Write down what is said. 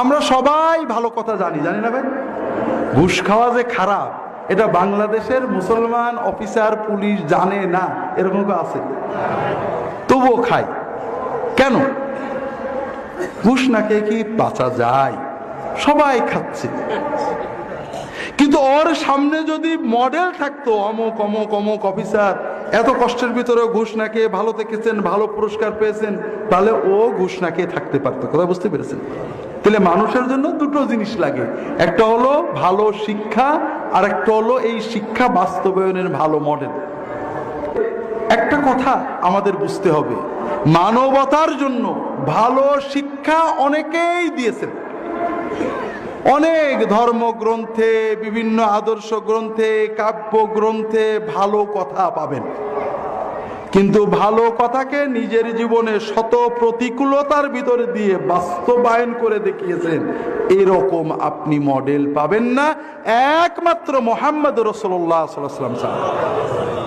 আমরা সবাই ভালো কথা জানি, জানি না ভাই? ঘুষ খাওয়া যে খারাপ এটা বাংলাদেশের মুসলমান অফিসার পুলিশ জানে না, এরকম কেউ আছে? তবুও খায় কেন? ঘুষ না খেয়ে কি বাঁচা যায়? সবাই খাচ্ছে। কিন্তু ওর সামনে যদি মডেল থাকতো, অমুক অমুক অমুক অফিসার এত কষ্টের ভিতরে ঘুষ না খেয়ে ভালো থেকেছেন, ভালো পুরস্কার পেয়েছেন, তাহলে ও ঘুষ না খেয়ে থাকতে পারতো। কথা বুঝতে পেরেছেন? তাহলে মানুষের জন্য দুটো জিনিস লাগে, একটা হলো ভালো শিক্ষা, আর একটা হলো এই শিক্ষা বাস্তবায়নের ভালো মডেল। একটা কথা আমাদের বুঝতে হবে, মানবতার জন্য ভালো শিক্ষা অনেকেই দিয়েছেন। অনেক ধর্মগ্রন্থে, বিভিন্ন আদর্শ গ্রন্থে, কাব্য গ্রন্থে ভালো কথা পাবেন, কিন্তু ভালো কথাকে নিজের জীবনে শত প্রতিকূলতার ভিতরে দিয়ে বাস্তবায়ন করে দেখিয়েছেন, এরকম আপনি মডেল পাবেন না একমাত্র মুহাম্মদ রাসূলুল্লাহ সাল্লাল্লাহু আলাইহি ওয়াসাল্লাম।